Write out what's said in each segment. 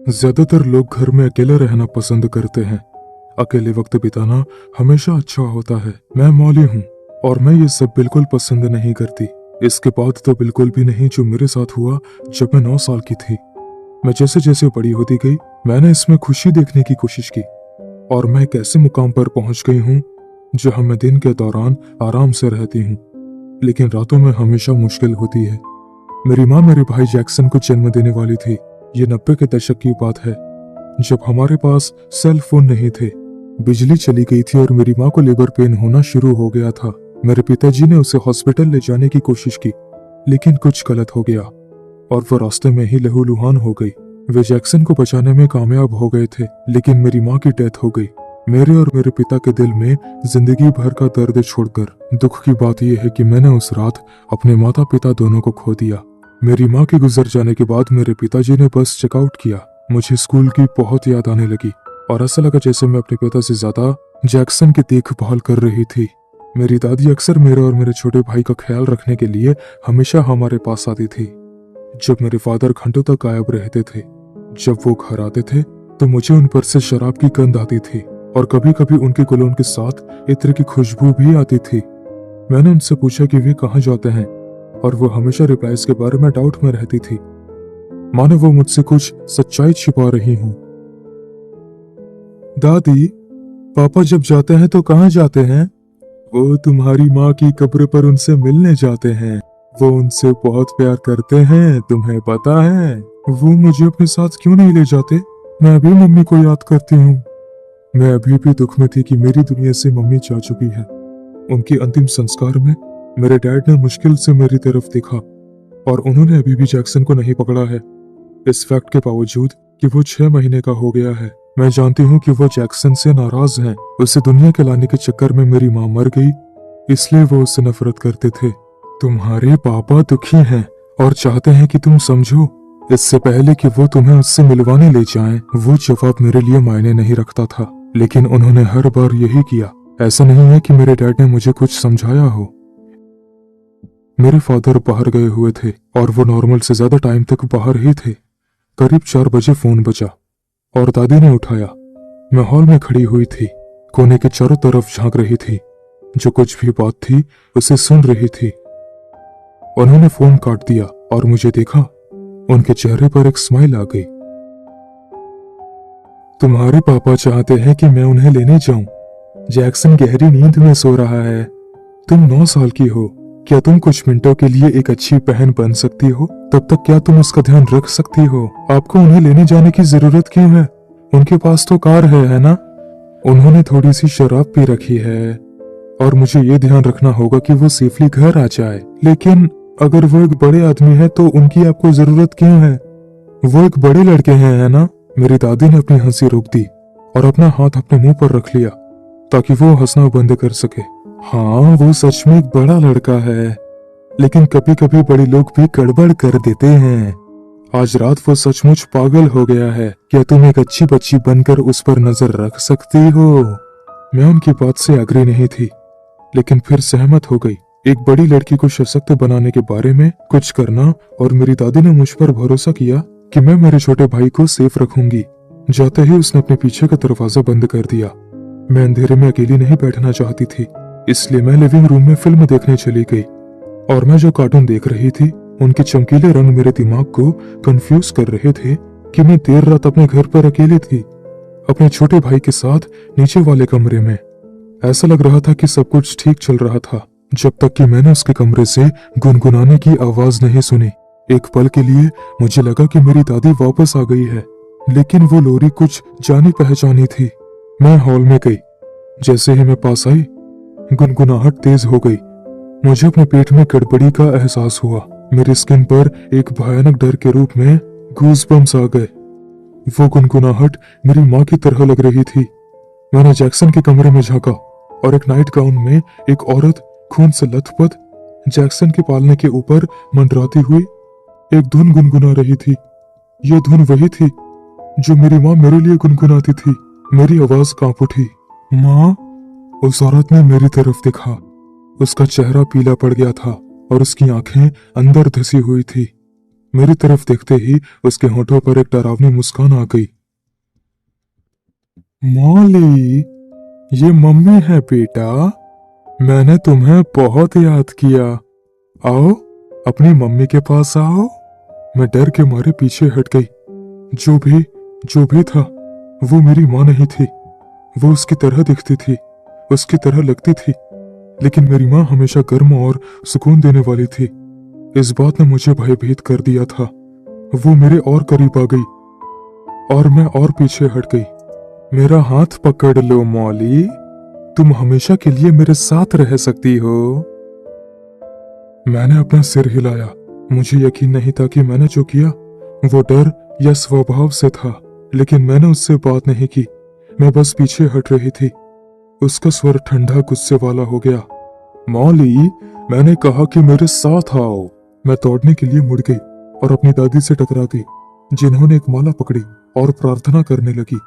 ज्यादातर लोग घर में अकेले रहना पसंद करते हैं। अकेले वक्त बिताना हमेशा अच्छा होता है। मैं मौली हूँ और मैं ये सब बिल्कुल पसंद नहीं करती। इसके बाद तो बिल्कुल भी नहीं जो मेरे साथ हुआ जब मैं 9 साल की थी। मैं जैसे जैसे बड़ी होती गई मैंने इसमें खुशी देखने की कोशिश की और मैं एक ऐसे मुकाम पर पहुंच गई हूँ जहाँ मैं दिन के दौरान आराम से रहती हूँ, लेकिन रातों में हमेशा मुश्किल होती है। मेरी माँ मेरे भाई जैक्सन को जन्म देने वाली थी। ये 90 के दशक की बात है, जब हमारे पास सेल फोन नहीं थे। बिजली चली गई थी और मेरी माँ को लेबर पेन होना शुरू हो गया था। मेरे पिताजी ने उसे हॉस्पिटल ले जाने की कोशिश की, लेकिन कुछ गलत हो गया और वो रास्ते में ही लहूलुहान हो गई। वे जैक्सन को बचाने में कामयाब हो गए थे, लेकिन मेरी माँ की डेथ हो गई। मेरे और मेरे पिता के दिल में जिंदगी भर का दर्द छोड़कर दुख की बात यह है कि मैंने उस रात अपने माता पिता दोनों को खो दिया। मेरी माँ के गुजर जाने के बाद मेरे पिताजी ने बस चेकआउट किया। मुझे स्कूल की बहुत याद आने लगी और ऐसा लगा जैसे मैं अपने पिता से ज्यादा जैक्सन की देखभाल कर रही थी। मेरी दादी अक्सर मेरे और मेरे छोटे भाई का ख्याल रखने के लिए हमेशा हमारे पास आती थी। जब मेरे फादर घंटों तक गायब रहते थे, जब वो घर आते थे तो मुझे उन पर से शराब की गंध आती थी और कभी कभी उनके कोलोन के साथ इत्र की खुशबू भी आती थी। मैंने उनसे पूछा कि वे कहाँ जाते हैं और वो हमेशा रिप्लाईज के बारे में डाउट में रहती थी, मानो वो मुझसे कुछ सच्चाई छिपा रही हूँ। दादी, पापा जब जाते हैं तो कहाँ जाते हैं? वो तुम्हारी माँ की कब्र पर उनसे मिलने जाते हैं। वो उनसे बहुत प्यार करते हैं, तुम्हें पता है। वो मुझे अपने साथ क्यों नहीं ले जाते? मैं अभी मम्मी को याद करती हूँ। मैं अभी भी दुख में थी कि मेरी दुनिया से मम्मी जा चुकी है। उनके अंतिम संस्कार में मेरे डैड ने मुश्किल से मेरी तरफ देखा और उन्होंने अभी भी जैक्सन को नहीं पकड़ा है। इस फैक्ट के बावजूद कि वो 6 महीने का हो गया है, मैं जानती हूँ कि वो जैक्सन से नाराज हैं। उसे दुनिया के लाने के चक्कर में मेरी माँ मर गई, इसलिए वो उससे नफरत करते थे। तुम्हारे पापा दुखी हैं और चाहते हैं कि तुम समझो। इससे पहले कि वो तुम्हें उससे मिलवाने ले जाएं, वो जवाब मेरे लिए मायने नहीं रखता था, लेकिन उन्होंने हर बार यही किया। ऐसा नहीं है कि मेरे डैड ने मुझे कुछ समझाया हो। मेरे फादर बाहर गए हुए थे और वो नॉर्मल से ज्यादा टाइम तक बाहर ही थे। करीब 4 बजे फोन बजा और दादी ने उठाया। मैं हॉल में खड़ी हुई थी, कोने के चारों तरफ झांक रही थी। जो कुछ भी बात थी उसे सुन रही थी। उन्होंने फोन काट दिया और मुझे देखा। उनके चेहरे पर एक स्माइल आ गई। तुम्हारे पापा चाहते हैं कि मैं उन्हें लेने जाऊं। जैक्सन गहरी नींद में सो रहा है। तुम 9 साल की हो। क्या तुम कुछ मिनटों के लिए एक अच्छी बहन बन सकती हो? तब तक क्या तुम उसका ध्यान रख सकती हो? आपको उन्हें लेने जाने की जरूरत क्यों है? उनके पास तो कार है ना? उन्होंने थोड़ी सी शराब पी रखी है और मुझे ये ध्यान रखना होगा कि वो सेफली घर आ जाए। लेकिन अगर वो एक बड़े आदमी है तो उनकी आपको जरूरत क्यों है? वो एक बड़े लड़के हैं, है ना? मेरी दादी ने अपनी हंसी रोक दी और अपना हाथ अपने मुंह पर रख लिया ताकि वो हंसना बंद कर सके। हाँ, वो सच में एक बड़ा लड़का है, लेकिन कभी कभी बड़े लोग भी गड़बड़ कर देते हैं। आज रात वो सचमुच पागल हो गया है। क्या तुम एक अच्छी बच्ची बनकर उस पर नजर रख सकती हो? मैं उनकी बात से अग्री नहीं थी, लेकिन फिर सहमत हो गई। एक बड़ी लड़की को सशक्त बनाने के बारे में कुछ करना, और मेरी दादी ने मुझ पर भरोसा किया कि मैं मेरे छोटे भाई को सेफ रखूंगी। जाते ही उसने अपने पीछे का दरवाजा बंद कर दिया। मैं अंधेरे में अकेली नहीं बैठना चाहती थी, इसलिए मैं लिविंग रूम में फिल्म देखने चली गई। और मैं जो कार्टून देख रही थी उनके चमकीले रंग मेरे दिमाग को कंफ्यूज कर रहे थे कि मैं देर रात अपने घर पर अकेली थी, अपने छोटे भाई के साथ नीचे वाले कमरे में। ऐसा लग रहा था कि सब कुछ ठीक चल रहा था, जब तक कि मैंने उसके कमरे से गुनगुनाने की आवाज नहीं सुनी। एक पल के लिए मुझे लगा कि मेरी दादी वापस आ गई है, लेकिन वो लोरी कुछ जानी पहचानी थी। मैं हॉल में गई। जैसे ही मैं पास आई, गुनगुनाहट तेज हो गई। मुझे अपने पेट में गड़बड़ी का एहसास हुआ। मेरी स्किन पर एक भयानक डर के रूप में गूज़बम्स आ गए। वो गुनगुनाहट मेरी माँ की तरह लग रही थी। मैंने जैक्सन के कमरे में झांका और एक नाइट गाउन में एक औरत खून से लथपथ जैक्सन के पालने के ऊपर मंडराती हुई एक धुन गुनगुना रही थी। यह धुन वही थी जो मेरी माँ मेरे लिए गुनगुनाती थी। मेरी आवाज कांप उठी। माँ! उस औरत ने मेरी तरफ देखा। उसका चेहरा पीला पड़ गया था और उसकी आंखें अंदर धसी हुई थी। मेरी तरफ देखते ही उसके होठों पर एक डरावनी मुस्कान आ गई। मॉली, ये मम्मी है बेटा। मैंने तुम्हें बहुत याद किया। आओ, अपनी मम्मी के पास आओ। मैं डर के मारे पीछे हट गई। जो भी था, वो मेरी माँ नहीं थी। वो उसकी तरह दिखती थी, उसकी तरह लगती थी, लेकिन मेरी माँ हमेशा गर्म और सुकून देने वाली थी। इस बात ने मुझे भयभीत कर दिया था। वो मेरे और करीब आ गई और मैं और पीछे हट गई। मेरा हाथ पकड़ लो मॉली, तुम हमेशा के लिए मेरे साथ रह सकती हो। मैंने अपना सिर हिलाया। मुझे यकीन नहीं था कि मैंने जो किया वो डर या स्वभाव से था, लेकिन मैंने उससे बात नहीं की। मैं बस पीछे हट रही थी। उसका स्वर ठंडा गुस्से वाला हो गया। मॉली, मैंने कहा कि मेरे साथ आओ। मैं दौड़ने के लिए मुड़ गई और अपनी दादी से टकरा गई, जिन्होंने एक माला पकड़ी और प्रार्थना करने लगी।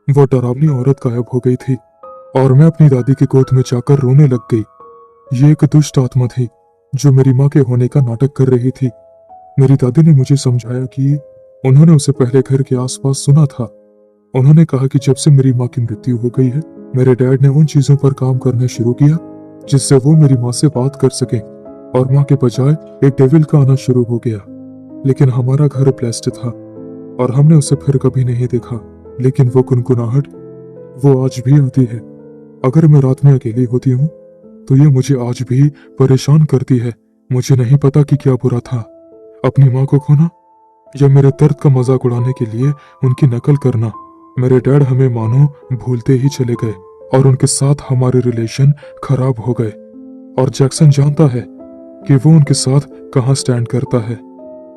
वो डरावनी औरत गायब हो गई थी और मैं अपनी दादी की गोद में जाकर रोने लग गई। ये एक दुष्ट आत्मा थी जो मेरी माँ के होने का नाटक कर रही थी। मेरी दादी ने मुझे समझाया कि उन्होंने उसे पहले घर के आसपास सुना था। उन्होंने कहा कि जब से मेरी माँ की मृत्यु हो गई है, मेरे डैड ने उन चीजों पर काम करना शुरू किया जिससे वो मेरी माँ से बात कर सके, और माँ के बजाय एक डेविल का आना शुरू हो गया। लेकिन हमारा घर ब्लेस्ड था और हमने उसे फिर कभी नहीं देखा। लेकिन वो गुनगुनाहट, वो आज भी आती है। अगर मैं रात में अकेली होती हूँ तो ये मुझे आज भी परेशान करती है। मुझे नहीं पता कि क्या बुरा था, अपनी माँ को खोना या मेरे दर्द का मजाक उड़ाने के लिए उनकी नकल करना। मेरे डैड हमें मानो भूलते ही चले गए और उनके साथ हमारे रिलेशन खराब हो गए। और जैक्सन जानता है कि वो उनके साथ कहाँ स्टैंड करता है।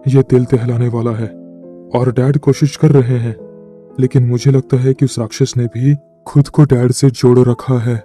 ये दिल दहलाने वाला है। और डैड कोशिश कर रहे हैं, लेकिन मुझे लगता है कि उस राक्षस ने भी खुद को डैड से जोड़ रखा है।